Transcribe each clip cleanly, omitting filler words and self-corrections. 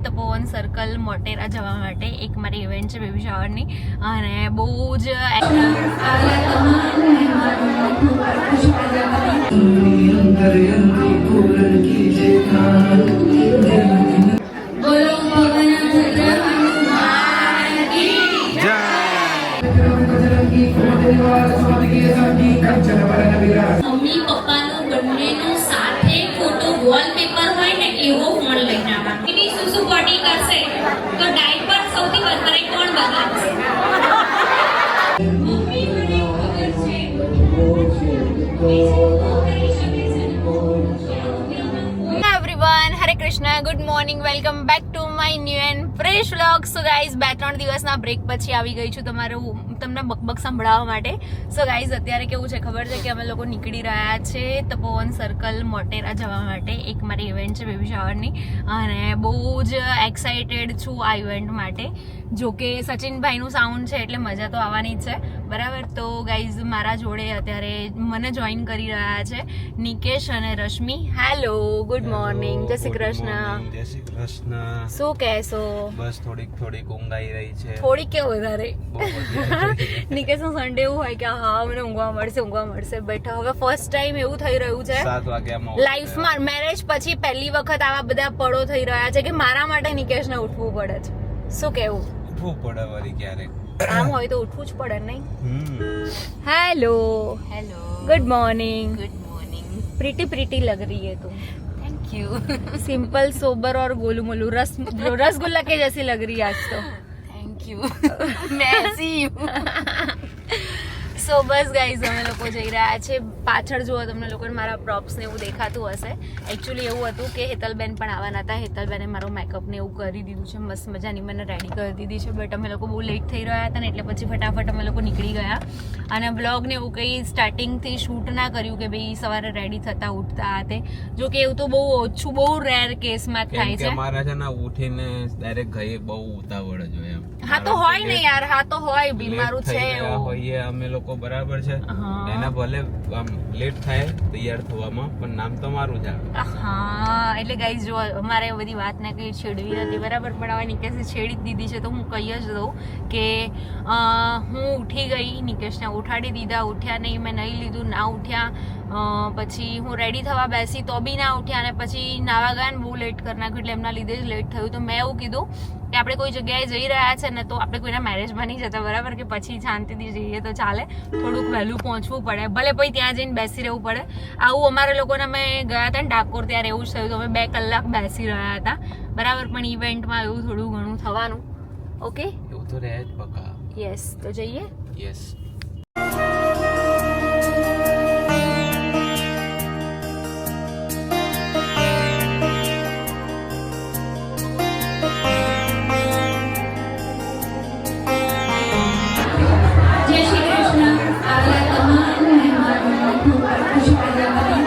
તપોવન circle Motera જવા માટે. એક મારી ઇવેન્ટ છે બેબી શાવરની અને બહુ જ મમ્મી પપ્પાનું બંનેનું સાથે ફોટો વોલપેપર હોય ને એવો ફોન લઈને આવવાનો. એની સુસુ પોટી કરશે તો ડાયપર સૌથી વધારે કોણ બગાડશે? મમ્મી મને ખબર છે everyone, Hare Krishna, good morning, welcome back to my new and fresh vlog. So guys 2-3 દિવસના બ્રેક પછી આવી ગઈ છું તમને બકબક સંભળાવવા માટે. સો ગાઈઝ અત્યારે કેવું છે ખબર છે કે અમે લોકો નીકળી રહ્યા છે તપોવન સર્કલ મોટેરા જવા માટે. એક મારી ઇવેન્ટ છે બેબી શાવરની અને બહુ જ એક્સાઇટેડ છું આ ઇવેન્ટ માટે. જો કે સચિનભાઈનું સાઉન્ડ છે એટલે મજા તો આવવાની જ છે, બરાબર. તો ગાઈઝ મારા જોડે અત્યારે મને જોઈન કરી રહ્યા છે નિકેશ અને રશ્મિ. હેલો, ગુડ મોર્નિંગ, જય શ્રી કૃષ્ણ. જય શ્રી કૃષ્ણ. શું કહેશો? બસ થોડીક ઊંઘ આવી રહી છે. થોડીક કે વધારે? નિકેશનો સન્ડે એવું હોય કે હા મને ઊંઘવા મળશે બટ હવે ફર્સ્ટ ટાઈમ એવું થઈ રહ્યું છે 7 વાગ્યામાં લાઈફમાં, મેરેજ પછી પહેલી વખત આવા બધા પળો થઈ રહ્યા છે કે મારા માટે નિકેશને ઉઠવું પડે છે. શું કેવું? ઉઠવું પડે વળી ક્યારેક. આમ હોય તો ઉઠવું જ પડે નહીં? Hello, good morning. प्रीटी लग रही है तुम. Thank you. सिंपल सोबर और गोलू मोलू रसगुल्ला के जैसी लग रही है आज तो. Thank you. मैं ऐसी हूँ. સો બસ ગાઈઝ અમે લોકો જઈ રહ્યા છે. પાછળ જુઓ તમને લોકોને મારા પ્રોપ્સ ને એવું દેખાતું હશે. એકચ્યુઅલી એવું હતું કે હેતલબેન પણ આવવાના હતા. હેતલબેને મારો મેકઅપ ને એવું કરી દીધું છે, મસ્ત મજાની મને રેડી કરી દીધી છે. બટ અમે લોકો બહુ લેટ થઈ રહ્યા હતા ને એટલે પછી ફટાફટ અમે લોકો નીકળી ગયા અને બ્લોગ ને એવું કંઈ સ્ટાર્ટિંગથી શૂટ ના કર્યું કે ભાઈ સવારે રેડી થતા ઉઠતા તે. જો કે એવું તો બહુ ઓછું, બહુ રેર કેસમાં થાય છે. અમારા છે ને ઉઠીને ડાયરેક્ટ ઘરે બહુ ઉતાવળ જ હોય એમ. હા તો હોય ને યાર, હા તો હોય, બીમારું છે હોઈએ અમે લોકો, બરાબર છે. એના ભલે લેટ થાય તૈયાર થવામાં પણ નામ તો મારું છે. હા એટલે ગાઈઝ જો અમારે બધી વાત ને કઈ છેડવી નથી, બરાબર. પણ હવે નિકેશે છેડી જ દીધી છે તો હું કહી જ દઉં કે હું ઉઠી ગઈ, નિકેશને ઉઠાડી દીધા. ઉઠ્યા નહીં, મેં નહીં લીધું, ના ઉઠ્યા. પછી હું રેડી થવા બેસી તો બી ના ઉઠ્યા અને પછી નાવા ગયા ને બહુ લેટ કરી નાખ્યું એટલે એમના લીધે જ લેટ થયું. તો મેં એવું કીધું કે આપણે કોઈ જગ્યાએ જઈ રહ્યા છે ને તો આપણે કોઈના મેરેજમાં નહીં જતા, બરાબર, કે પછી શાંતિથી જઈએ તો ચાલે. થોડુંક વહેલું પહોંચવું પડે, ભલે પછી ત્યાં જઈને બેસી રહેવું પડે. આવું અમારા લોકોને અમે ગયા હતા ને ડાકોર ત્યારે એવું જ થયું. તો અમે 2 કલાક બેસી રહ્યા હતા, બરાબર. પણ ઇવેન્ટમાં એવું થોડું ઘણું થવાનું. ઓકે, એવું તો રહે જ બકા. યસ, તો જઈએ. યસ. જય શ્રી કૃષ્ણ. આવેલા તમામ મહેમાનોનું પરિવાર તરફથી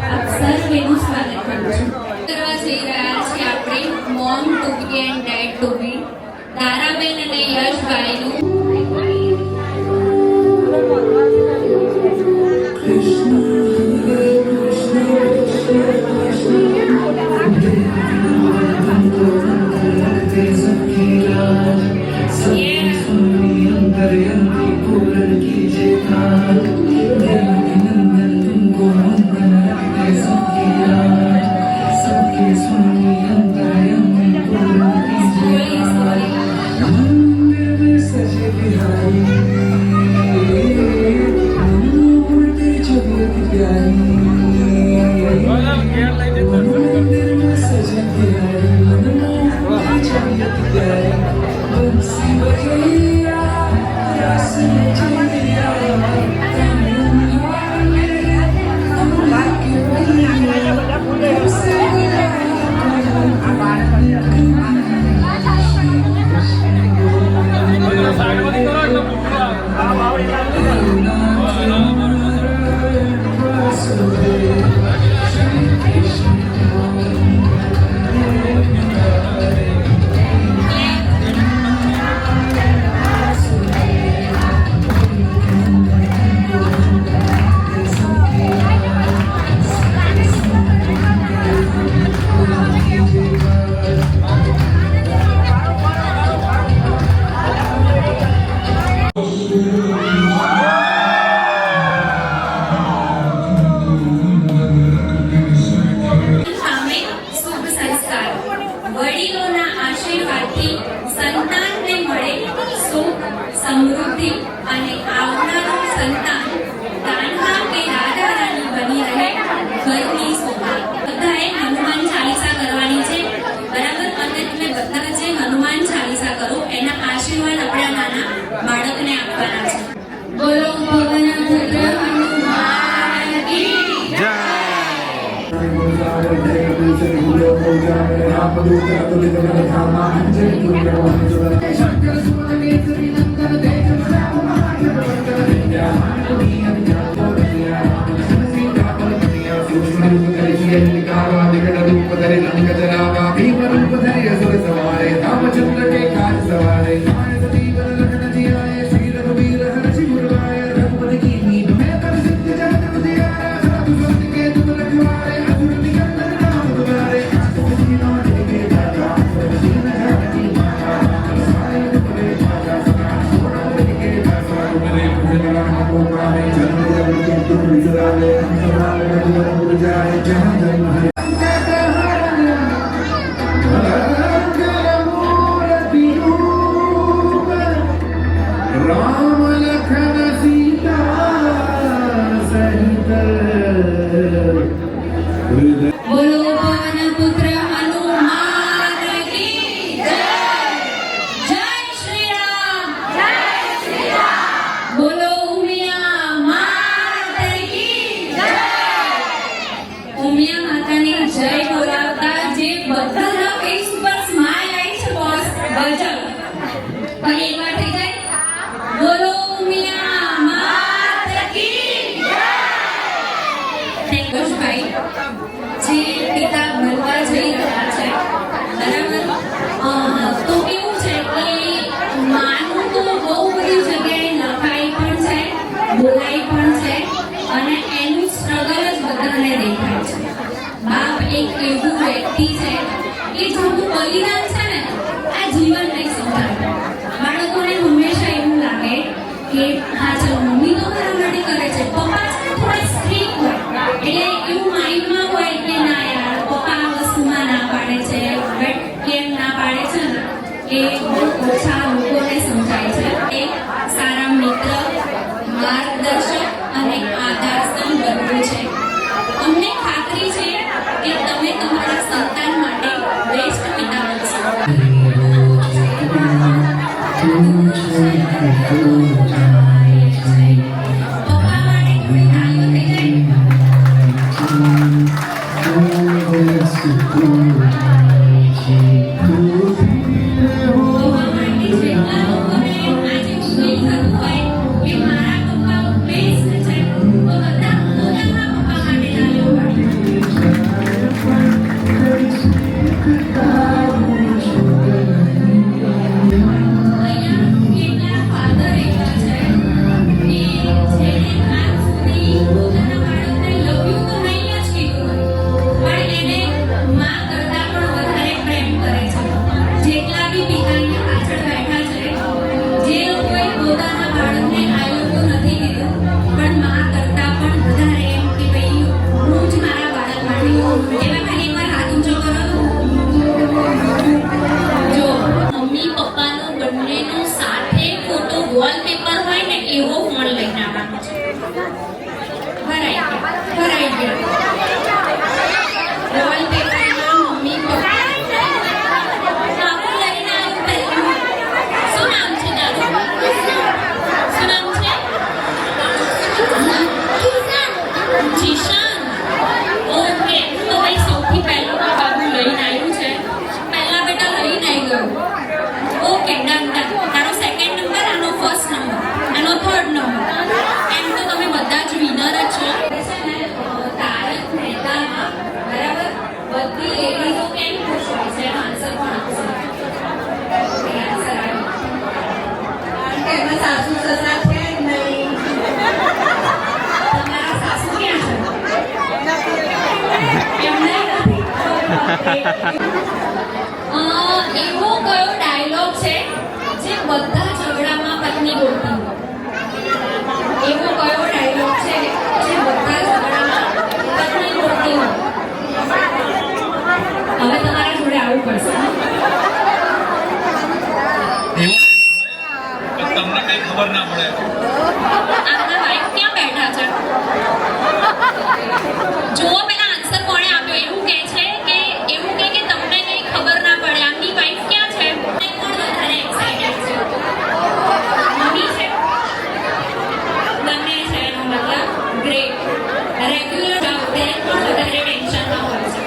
આપ સર્વેનું સ્વાગત કરું છું. કરવા જઈ રહ્યા છે આપણે mom to be and dad to be, તારાબેન અને યશભાઈનું. रामचंद्र के काज सवारे लखन जी आए श्री रघुवीर हर्षि मुरलाए रघुपति की नींद में कर सिद्ध जगत उजियारे साधु संत के तुम रखवारे असुर निकंदन राम दुलारे दीनों के दाता दीन जानकी माता सारे तुम्हारे माता सदा सोनावली के दासा तुम्हारे भजन को पावे जन्म जन्म के तुम विसराले सवाले रघुवर जाए जहाँ जन्म है राम लखन सीता सहित बोलो पवन पुत्र हनुमान की जय। जय श्री राम। बोलो उमिया माता की जय। ઉમિયા માતાની જય બોલાવતા જે બધાના ફેસ ઉપર સ્માઈલ આવી છે બોસ ગજબ પણ એક વાર થઈ જાય બોલો ઉમિયા માતા की जय। થેન્ક યુ ભાઈ જે પિતા બનવા જઈ રહ્યા છે બરાબર તો કેવું છે કે માનું તો બહુ બધી જગ્યાએ લખાઈ પણ છે બોલાઈ પણ છે અને એનું સ્ટ્રગલ જ બધાને દેખાય છે બાપ એક એવું વ્યક્તિ છે કે જેનું બલિદાન છે ને આ જીવન નહીં સમજાવે બાળકોને હંમેશા એવું લાગે કે હા ચાલો મમ્મી તો મારા માટે કરે છે પપ્પા છે ને થોડા સ્ટ્રીક હોય એટલે એવું માઇન્ડમાં હોય કે ના યાર પપ્પા આ વસ્તુમાં ના પાડે છે બટ કેમ ના પાડે છે ને એ બહુ ઓછા લોકોને સમજાય છે એક સારા મિત્ર માર્ગદર્શક અને આધારસ્તંભ બનવું છે અમને ખાતરી છે કે તમે તમારા સંતાન માટે બેસ્ટ પિતા બનશો પપ્પા માટે થોડી તાળીઓ થઈ જાય પપ્પા માટે જેટલા લોકોને આજે ફીલ થતું હોય કે મારા પપ્પા બેસ્ટ છે તો બધા પોતાના પપ્પા માટે તાળીઓ પાડો અહીંયા કેટલા ફાધર એવા છે કે જેને આજ સુધી પોતાના બાળકને લવ યુ તો નહીં જ કીધું હોય પણ એને માં કરતા પણ વધારે પ્રેમ કરે છે જેટલા બી પિતાની પાછળ બેઠા છે જે લોકોએ પોતાના બાળકને આઈ લવ યુ નથી કીધું પણ માં કરતા પણ વધારે એમ કે ભાઈ હું જ મારા બાળક માટે એવા ખાલી એકવાર હાથ ઊંચો કરો જો મમ્મી પપ્પાનો બંનેનો સાથે ફોટો વોલપેપર હોય ને એવો ફોન લઈને આવવાનો છે ભરાઈ ગયા વોલપેપરમાં મમ્મી પપ્પા દાદુ લઈને આવ્યું પહેલું શું નામ છે દાદુ શું નામ છે જીશાન ઓકે તો ભાઈ સૌથી પહેલું આ બાબુ લઈને આવ્યું છે પહેલા બેટા લઈને આવી ગયો ઓકે ડન તારો સેકન્ડ નંબર આનો ફર્સ્ટ નંબર આનો થર્ડ નંબર એમ તો તમે બધા જ વિનર જ છો છે ને તારક મહેતામાં બરાબર બધી લેડીઝો કેમ ખુશ હોય છે એનો આન્સર પણ આપશે આન્સર આવ્યો કારણ કે એમાં સાસુ સસરા છે જ નહીં તમારા સાસુ ક્યાં છે એમને નથી એવો કયો ડાયલોગ છે જે બધા ઝઘડામાં પત્ની બોલતી હોય એવો કયો ડાયલોગ છે જે બધા ઝઘડામાં પત્ની બોલતી હોય હવે તમારા જોડે આવવું પડશે તમને કઈ ખબર ના પડે આપના વાઈફ ક્યાં બેઠા છે જુઓ પેલા આન્સર કોણે આપ્યો એવું કહે છે કે તમને કઈ ખબર ના પડે આમની વાઈફ ક્યાં છે કોણ વધારે એક્સાઇટેડ છે મમ્મી છે બંને છે એનો મતલબ ગ્રેટ રેગ્યુલર જોબ તે પણ વધારે ટેન્શનમાં હોય છે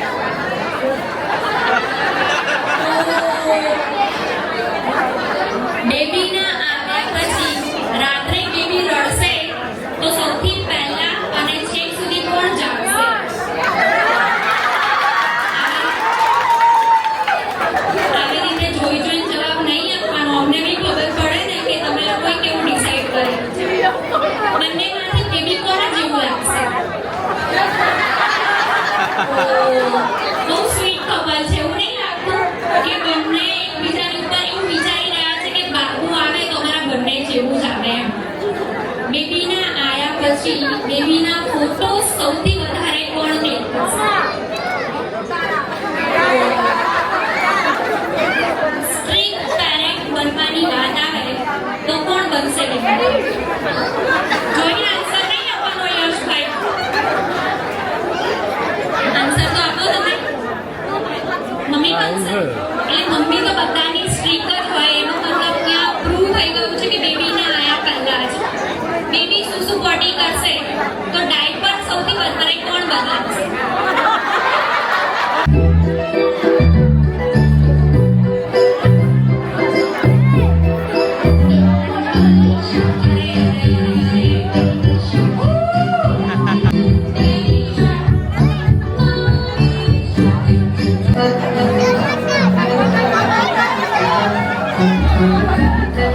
પછી બેબીના ફોટોસ સૌથી વધારે કોણ ક્લિક કરશે? સ્ટ્રિક્ટ પેરેન્ટ બનવાની વાત આવે તો કોણ બનશે બેબી? જોઈને આન્સર નહીં આપવાનો યશભાઈ. આન્સર તો આપો તમે. મમ્મી બનશે. એટલે મમ્મી તો બધાની સ્ટ્રીક જ હોય એનો મતલબ ત્યાં પ્રૂવ થઈ ગયું છે કે બેબીને આયા પહેલા જ બેબી સુસુ પોટી કરશે તો ડાયપર સૌથી વધારે કોણ બદલાવશે?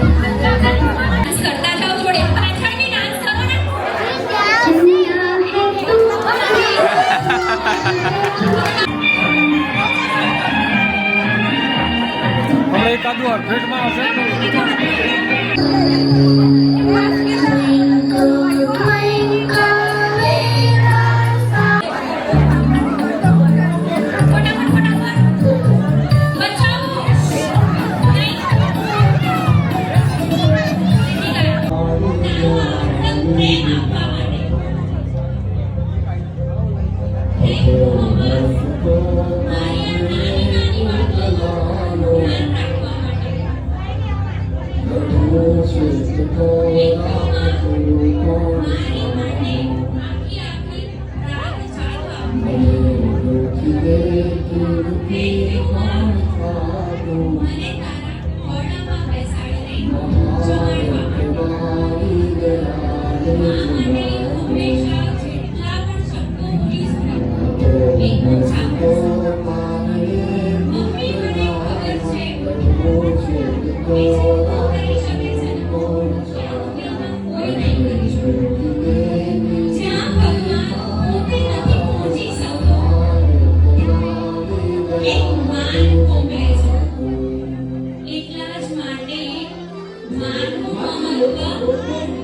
ડાન્સ કરતા જાઓ જોડે પાછળની ડાન્સ કરો ને. હવે એકાદું અડફેટમાં હશે એટલા જ માટે માનવું મહત્વ